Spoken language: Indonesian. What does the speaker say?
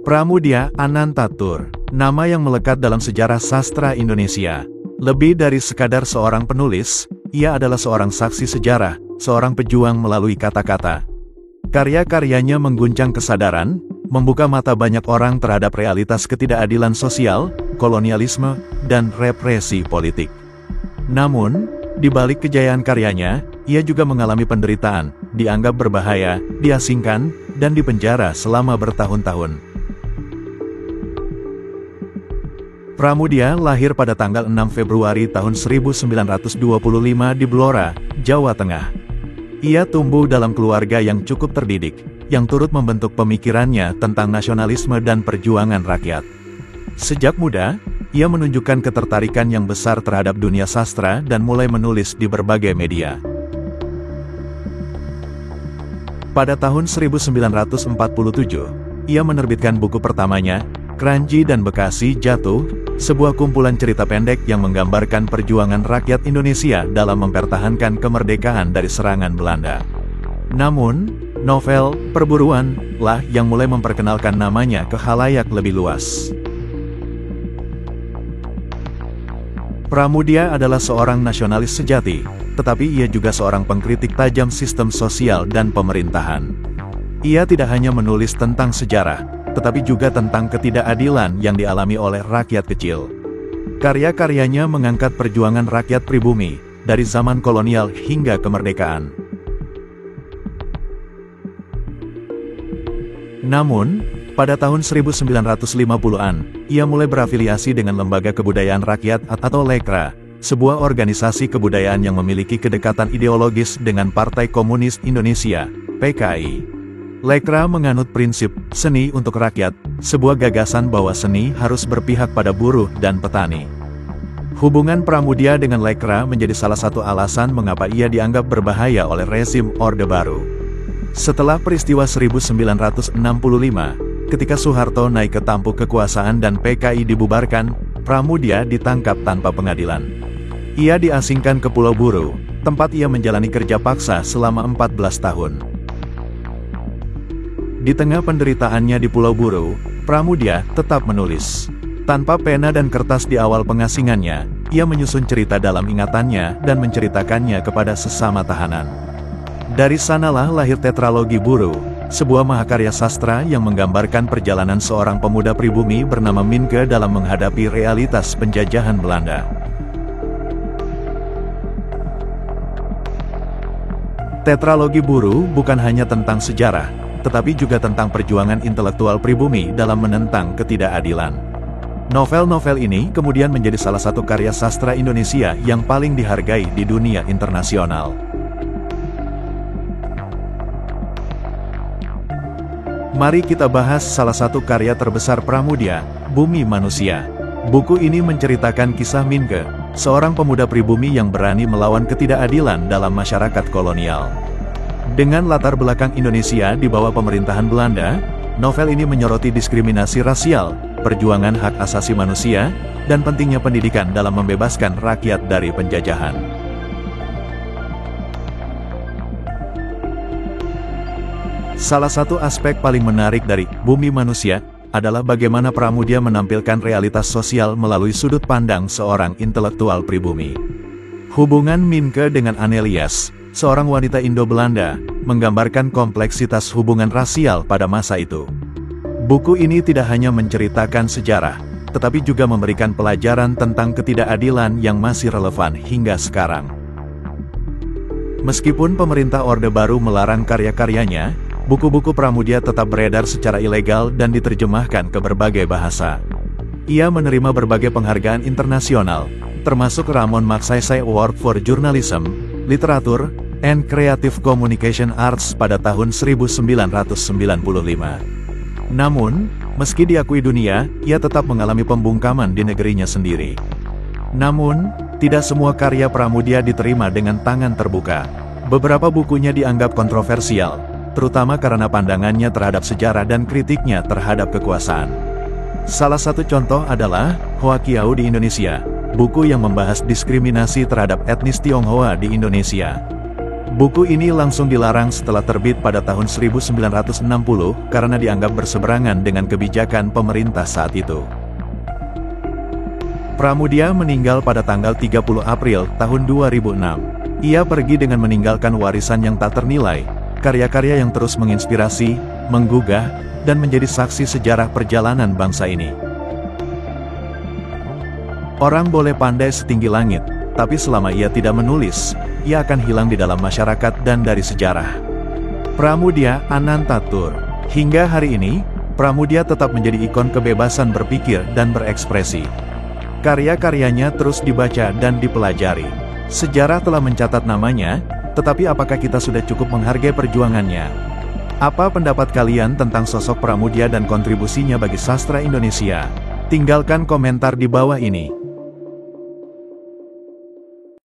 Pramoedya Anantatur, nama yang melekat dalam sejarah sastra Indonesia. Lebih dari sekadar seorang penulis, ia adalah seorang saksi sejarah, seorang pejuang melalui kata-kata. Karya-karyanya mengguncang kesadaran, membuka mata banyak orang terhadap realitas ketidakadilan sosial, kolonialisme, dan represi politik. Namun, di balik kejayaan karyanya, ia juga mengalami penderitaan, dianggap berbahaya, diasingkan, dan dipenjara selama bertahun-tahun. Pramoedya lahir pada tanggal 6 Februari tahun 1925 di Blora, Jawa Tengah. Ia tumbuh dalam keluarga yang cukup terdidik, yang turut membentuk pemikirannya tentang nasionalisme dan perjuangan rakyat. Sejak muda, ia menunjukkan ketertarikan yang besar terhadap dunia sastra dan mulai menulis di berbagai media. Pada tahun 1947, ia menerbitkan buku pertamanya, Kranji dan Bekasi Jatuh, sebuah kumpulan cerita pendek yang menggambarkan perjuangan rakyat Indonesia dalam mempertahankan kemerdekaan dari serangan Belanda. Namun, novel Perburuan lah yang mulai memperkenalkan namanya ke khalayak lebih luas. Pramoedya adalah seorang nasionalis sejati, tetapi ia juga seorang pengkritik tajam sistem sosial dan pemerintahan. Ia tidak hanya menulis tentang sejarah, tetapi juga tentang ketidakadilan yang dialami oleh rakyat kecil. Karya-karyanya mengangkat perjuangan rakyat pribumi, dari zaman kolonial hingga kemerdekaan. Namun, pada tahun 1950-an, ia mulai berafiliasi dengan Lembaga Kebudayaan Rakyat atau Lekra, sebuah organisasi kebudayaan yang memiliki kedekatan ideologis dengan Partai Komunis Indonesia, PKI. Lekra menganut prinsip seni untuk rakyat, sebuah gagasan bahwa seni harus berpihak pada buruh dan petani. Hubungan Pramoedya dengan Lekra menjadi salah satu alasan mengapa ia dianggap berbahaya oleh rezim Orde Baru. Setelah peristiwa 1965, ketika Soeharto naik ke tampuk kekuasaan dan PKI dibubarkan, Pramoedya ditangkap tanpa pengadilan. Ia diasingkan ke Pulau Buru, tempat ia menjalani kerja paksa selama 14 tahun. Di tengah penderitaannya di Pulau Buru, Pramoedya tetap menulis. Tanpa pena dan kertas di awal pengasingannya, ia menyusun cerita dalam ingatannya dan menceritakannya kepada sesama tahanan. Dari sanalah lahir Tetralogi Buru, sebuah mahakarya sastra yang menggambarkan perjalanan seorang pemuda pribumi bernama Minke dalam menghadapi realitas penjajahan Belanda. Tetralogi Buru bukan hanya tentang sejarah, tetapi juga tentang perjuangan intelektual pribumi dalam menentang ketidakadilan. Novel-novel ini kemudian menjadi salah satu karya sastra Indonesia yang paling dihargai di dunia internasional. Mari kita bahas salah satu karya terbesar Pramoedya, Bumi Manusia. Buku ini menceritakan kisah Minke, seorang pemuda pribumi yang berani melawan ketidakadilan dalam masyarakat kolonial. Dengan latar belakang Indonesia di bawah pemerintahan Belanda, novel ini menyoroti diskriminasi rasial, perjuangan hak asasi manusia, dan pentingnya pendidikan dalam membebaskan rakyat dari penjajahan. Salah satu aspek paling menarik dari Bumi Manusia adalah bagaimana Pramoedya menampilkan realitas sosial melalui sudut pandang seorang intelektual pribumi. Hubungan Minke dengan Annelies, seorang wanita Indo-Belanda, menggambarkan kompleksitas hubungan rasial pada masa itu. Buku ini tidak hanya menceritakan sejarah, tetapi juga memberikan pelajaran tentang ketidakadilan yang masih relevan hingga sekarang. Meskipun pemerintah Orde Baru melarang karya-karyanya, buku-buku Pramoedya tetap beredar secara ilegal dan diterjemahkan ke berbagai bahasa. Ia menerima berbagai penghargaan internasional, termasuk Ramon Magsaysay Award for Journalism, Literatur, and Creative Communication Arts pada tahun 1995. Namun, meski diakui dunia, ia tetap mengalami pembungkaman di negerinya sendiri. Namun, tidak semua karya Pramoedya diterima dengan tangan terbuka. Beberapa bukunya dianggap kontroversial, terutama karena pandangannya terhadap sejarah dan kritiknya terhadap kekuasaan. Salah satu contoh adalah Hoa Kiau di Indonesia, buku yang membahas diskriminasi terhadap etnis Tionghoa di Indonesia. Buku ini langsung dilarang setelah terbit pada tahun 1960 karena dianggap berseberangan dengan kebijakan pemerintah saat itu. Pramoedya meninggal pada tanggal 30 April tahun 2006. Ia pergi dengan meninggalkan warisan yang tak ternilai, karya-karya yang terus menginspirasi, menggugah, dan menjadi saksi sejarah perjalanan bangsa ini. Orang boleh pandai setinggi langit, tapi selama ia tidak menulis, ia akan hilang di dalam masyarakat dan dari sejarah. Pramoedya Anantatur. Hingga hari ini, Pramoedya tetap menjadi ikon kebebasan berpikir dan berekspresi. Karya-karyanya terus dibaca dan dipelajari. Sejarah telah mencatat namanya, tetapi apakah kita sudah cukup menghargai perjuangannya? Apa pendapat kalian tentang sosok Pramoedya dan kontribusinya bagi sastra Indonesia? Tinggalkan komentar di bawah ini.